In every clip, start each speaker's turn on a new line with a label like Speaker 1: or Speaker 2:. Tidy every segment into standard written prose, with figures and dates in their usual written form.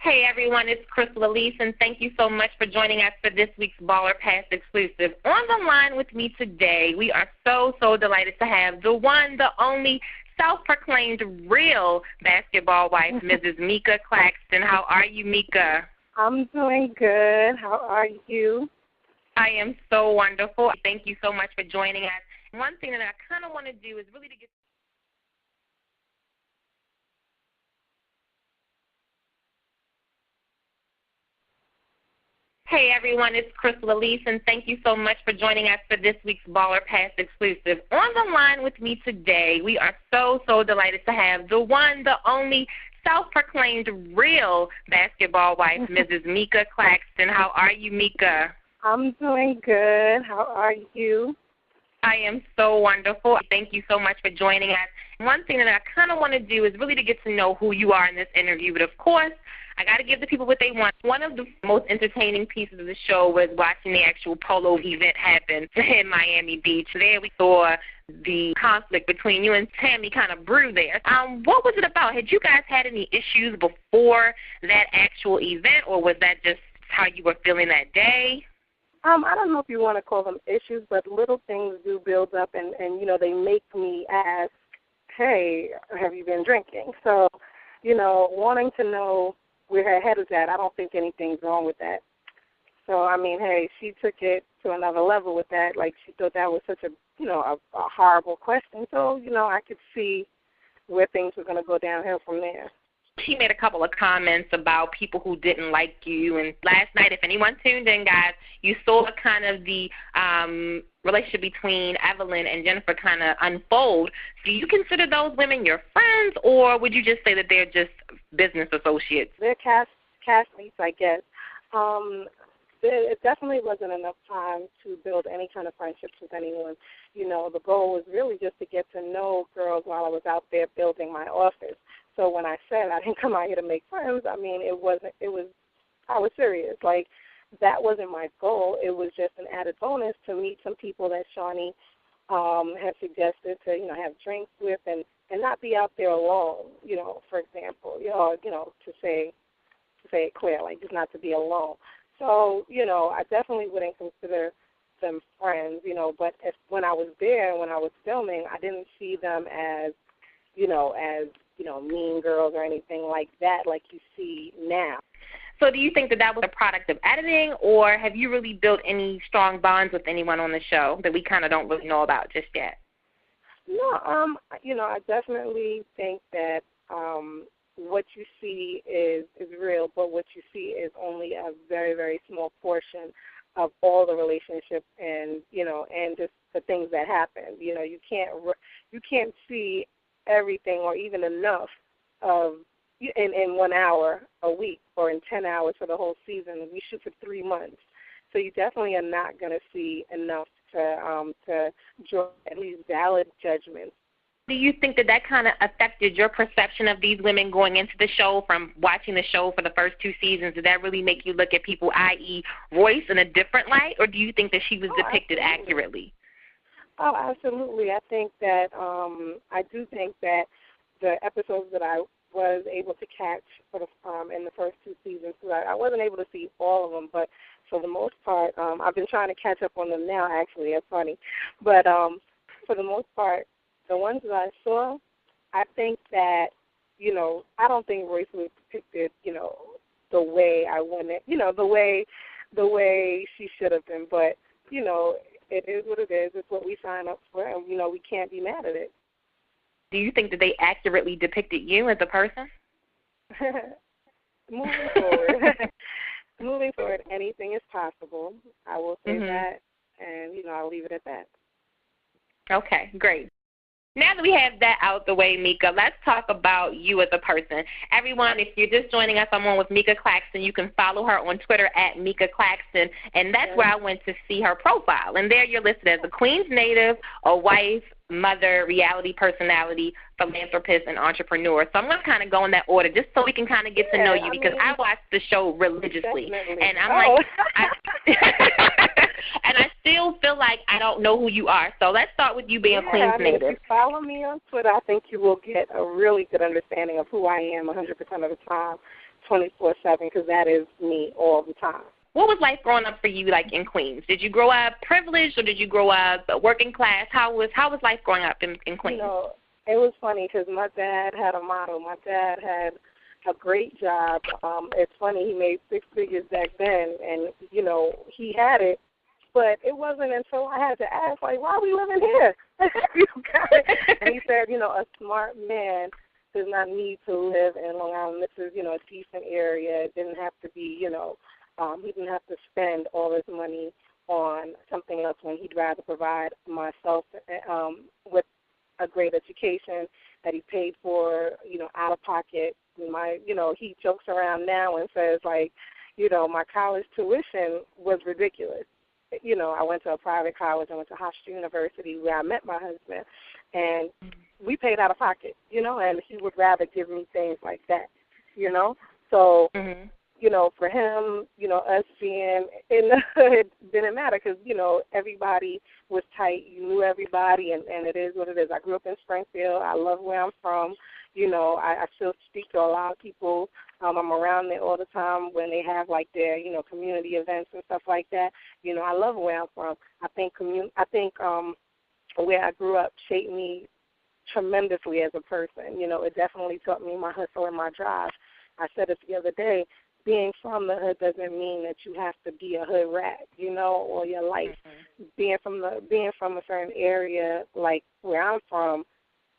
Speaker 1: Hey everyone, it's Crystal Elise, and thank you so much for joining us for this week's Baller Pass exclusive. On the line with me today, we are so delighted to have the one, the only, self-proclaimed real basketball wife, Mrs. Meeka Claxton. How are you, Meeka?
Speaker 2: I'm doing good. How are you?
Speaker 1: I am so wonderful. Thank you so much for joining us. One thing that I kind of want to do is really to get Hey everyone, it's Crystal Elise, and thank you so much for joining us for this week's Baller Pass exclusive. On the line with me today, we are so delighted to have the one, the only, self-proclaimed real basketball wife, Mrs. Meeka Claxton. How are you, Meeka?
Speaker 2: I'm doing good. How are you?
Speaker 1: I am so wonderful. Thank you so much for joining us. One thing that I kind of want to do is really to get to know who you are in this interview, but of course, I got to give the people what they want. One of the most entertaining pieces of the show was watching the actual polo event happen in Miami Beach. There we saw the conflict between you and Tami kind of brew there. What was it about? Had you guys had any issues before that actual event, or was that just how you were feeling that day?
Speaker 2: I don't know if you want to call them issues, but little things do build up, and you know, they make me ask, hey, have you been drinking? So, you know, wanting to know where her head is at, I don't think anything's wrong with that. So, I mean, hey, she took it to another level with that. Like, she thought that was such a, you know, a horrible question. So, you know, I could see where things were going to go downhill from there.
Speaker 1: She made a couple of comments about people who didn't like you. And last night, if anyone tuned in, guys, you saw kind of the relationship between Evelyn and Jennifer kind of unfold. Do you consider those women your friends, or would you just say that they're just business associates?
Speaker 2: They're castmates, I guess. It definitely wasn't enough time to build any kind of friendships with anyone. You know, the goal was really just to get to know girls while I was out there building my office. So when I said I didn't come out here to make friends, I mean, I was serious. Like, that wasn't my goal. It was just an added bonus to meet some people that Shawnee had suggested to, you know, have drinks with and not be out there alone, you know, for example, to say it clear, like just not to be alone. So, you know, I definitely wouldn't consider them friends, you know, but when I was there, when I was filming, I didn't see them as mean girls or anything like that like you see now.
Speaker 1: So do you think that that was a product of editing, or have you really built any strong bonds with anyone on the show that we kind of don't really know about just yet?
Speaker 2: No, you know, I definitely think that what you see is real, but what you see is only a very, very small portion of all the relationships and, you know, and just the things that happen. You know, you can't see everything or even enough of in 1 hour a week or in 10 hours for the whole season. We shoot for 3 months. So you definitely are not going to see enough to draw at least valid judgments.
Speaker 1: Do you think that that kind of affected your perception of these women going into the show from watching the show for the first 2 seasons? Did that really make you look at people, i.e. Royce, in a different light, or do you think that she was depicted accurately?
Speaker 2: Oh, absolutely. I think that I do think that the episodes that I was able to catch in the first 2 seasons, I wasn't able to see all of them, but for the most part, I've been trying to catch up on them now, actually. It's funny. But for the most part, the ones that I saw, I think that, you know, I don't think Royce was depicted, you know, the way I wanted, you know, the way she should have been. But, you know, it is what it is. It's what we sign up for, and, you know, we can't be mad at it.
Speaker 1: Do you think that they accurately depicted you as a person?
Speaker 2: Moving forward, anything is possible. I will say that, and, you know, I'll leave it at that.
Speaker 1: Okay, great. Now that we have that out the way, Meeka, let's talk about you as a person. Everyone, if you're just joining us, I'm on with Meeka Claxton. You can follow her on Twitter at Meeka Claxton, and that's where I went to see her profile. And there you're listed as a Queens native, a wife, mother, reality personality, philanthropist, and entrepreneur. So I'm going to kind of go in that order just so we can kind of get to know you, because I watched the show religiously.
Speaker 2: Definitely.
Speaker 1: And I'm like, and I still feel like I don't know who you are. So let's start with you being a Queens native.
Speaker 2: If you follow me on Twitter, I think you will get a really good understanding of who I am 100% of the time. 24/7 because that is me all the time.
Speaker 1: What was life growing up for you, like in Queens? Did you grow up privileged, or did you grow up working class? How was life growing up in Queens?
Speaker 2: You know, it was funny because my dad had a motto. My dad had a great job. It's funny, he made six figures back then, and, you know, he had it, but it wasn't until I had to ask, like, why are we living here? You got it. And he said, you know, a smart man does not need to live in Long Island. This is, you know, a decent area. It didn't have to be, you know, he didn't have to spend all his money on something else when he'd rather provide myself with a great education that he paid for, you know, out of pocket. You know, he jokes around now and says, like, you know, my college tuition was ridiculous. You know, I went to a private college. I went to Hofstra University where I met my husband, and we paid out of pocket, you know, and he would rather give me things like that, you know. So, you know, for him, you know, us being in the hood didn't matter because, you know, everybody was tight. You knew everybody, and it is what it is. I grew up in Springfield. I love where I'm from. You know, I still speak to a lot of people. I'm around there all the time when they have, like, their, you know, community events and stuff like that. You know, I love where I'm from. I think where I grew up shaped me tremendously as a person. You know, it definitely taught me my hustle and my drive. I said it the other day, being from the hood doesn't mean that you have to be a hood rat, you know, all your life. Being from a certain area like where I'm from,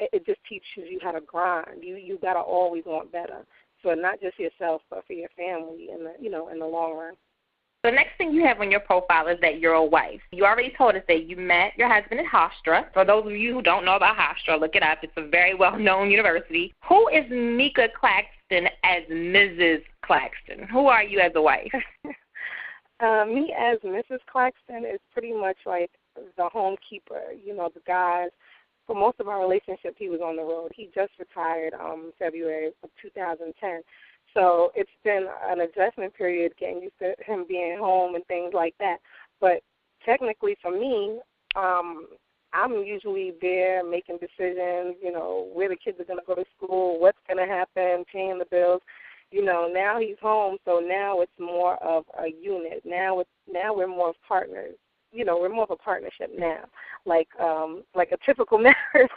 Speaker 2: it just teaches you how to grind. You gotta always want better. So not just yourself, but for your family in the long run.
Speaker 1: The next thing you have on your profile is that you're a wife. You already told us that you met your husband at Hofstra. For those of you who don't know about Hofstra, look it up. It's a very well-known university. Who is Meeka Claxton as Mrs. Claxton? Who are you as a wife?
Speaker 2: Me as Mrs. Claxton is pretty much like the homekeeper. You know, the guys, for most of our relationship, he was on the road. He just retired February of 2010. So it's been an adjustment period getting used to him being home and things like that. But technically for me, I'm usually there making decisions, you know, where the kids are going to go to school, what's going to happen, paying the bills. You know, now he's home, so now it's more of a unit. Now we're more of partners. You know, we're more of a partnership now, like a typical marriage.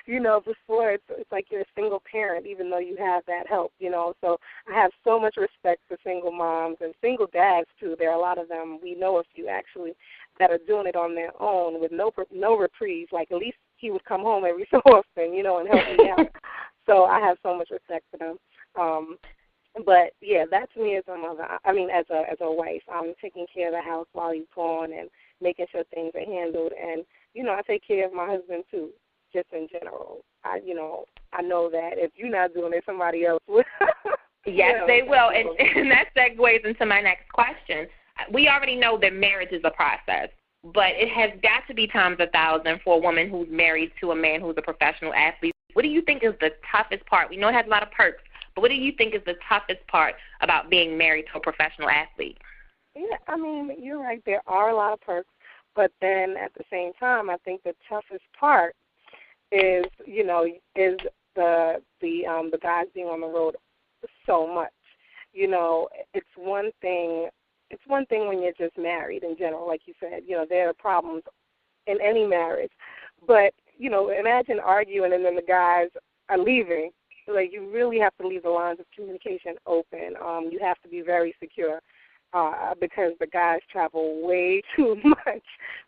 Speaker 2: You know, before it's like you're a single parent, even though you have that help. You know, so I have so much respect for single moms and single dads too. There are a lot of them. We know a few actually that are doing it on their own with no reprieve. Like at least he would come home every so often, you know, and help me out. So I have so much respect for them. But yeah, that's me as a mother. I mean, as a wife, I'm taking care of the house while he's gone and making sure things are handled. And, you know, I take care of my husband, too, just in general. I know that if you're not doing it, somebody else will.
Speaker 1: Yes, they will. And that segues into my next question. We already know that marriage is a process, but it has got to be times 1,000 for a woman who's married to a man who's a professional athlete. What do you think is the toughest part? We know it has a lot of perks, but what do you think is the toughest part about being married to a professional athlete?
Speaker 2: Yeah, I mean, you're right. There are a lot of perks, but then at the same time, I think the toughest part is, you know, the guys being on the road so much. You know, it's one thing when you're just married in general, like you said. You know, there are problems in any marriage, but you know, imagine arguing and then the guys are leaving. Like you really have to leave the lines of communication open. You have to be very secure. Because the guys travel way too much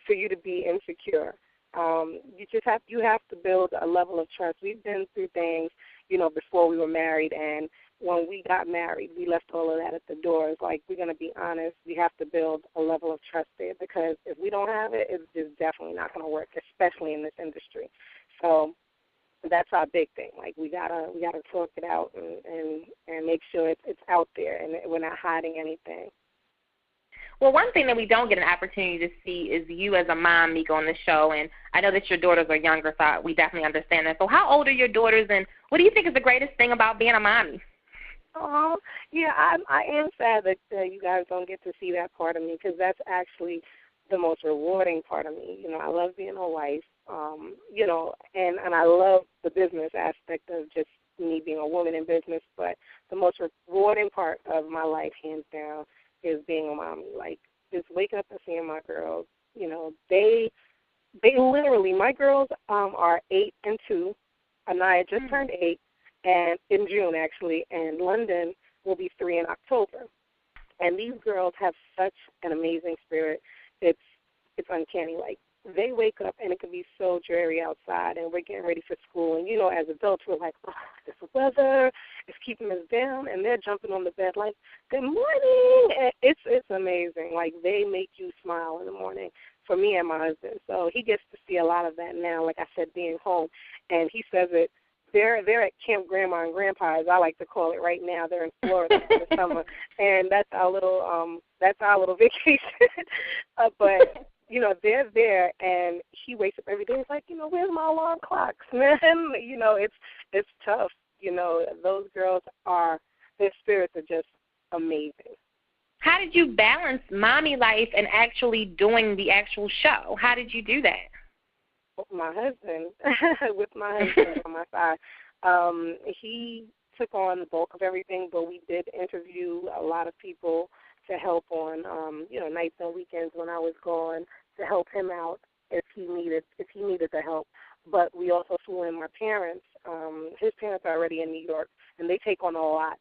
Speaker 2: for you to be insecure. You have to build a level of trust. We've been through things, you know, before we were married, and when we got married, we left all of that at the door. It's like, we're going to be honest, we have to build a level of trust there, because if we don't have it, it's just definitely not going to work, especially in this industry. So that's our big thing. Like, we gotta talk it out and make sure it's out there and we're not hiding anything.
Speaker 1: Well, one thing that we don't get an opportunity to see is you as a mom, Meeka, on the show, and I know that your daughters are younger, so we definitely understand that. So how old are your daughters, and what do you think is the greatest thing about being a mommy?
Speaker 2: Yeah, I am sad that you guys don't get to see that part of me, because that's actually the most rewarding part of me. You know, I love being a wife, you know, and I love the business aspect of just me being a woman in business, but the most rewarding part of my life, hands down, is being a mommy. Like, just waking up and seeing my girls. You know, they literally, my girls are 8 and 2. Anaya just turned 8, and in June, actually, and London will be 3 in October. And these girls have such an amazing spirit. It's uncanny. Like, they wake up and it can be so dreary outside, and we're getting ready for school. And, you know, as adults, we're like, oh, this weather is keeping us down. And they're jumping on the bed like, good morning. And it's amazing. Like, they make you smile in the morning for me and my husband. So he gets to see a lot of that now, like I said, being home. And he says it. They're at Camp Grandma and Grandpa, as I like to call it right now. They're in Florida for the summer. And that's our little vacation. But you know, they're there, and he wakes up every day. It's like, you know, where's my alarm clocks, man? You know, it's tough. You know, those girls their spirits are just amazing.
Speaker 1: How did you balance mommy life and actually doing the actual show? How did you do that?
Speaker 2: With my husband on my side. He took on the bulk of everything, but we did interview a lot of people to help on, you know, nights and weekends when I was gone, to help him out if he needed the help. But we also flew in my parents. His parents are already in New York, and they take on a lot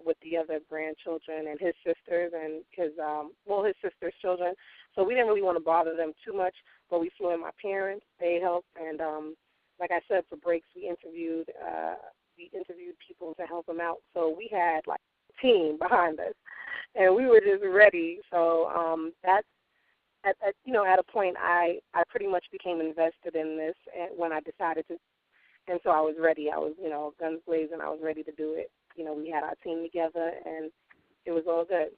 Speaker 2: with the other grandchildren and his sisters and his sister's children. So we didn't really want to bother them too much, but we flew in my parents. They helped, and like I said, for breaks we interviewed people to help them out. So we had like a team behind us, and we were just ready. So that's at a point I pretty much became invested in this when I decided to, and so I was ready. I was, guns blazing. I was ready to do it. We had our team together, and it was all good.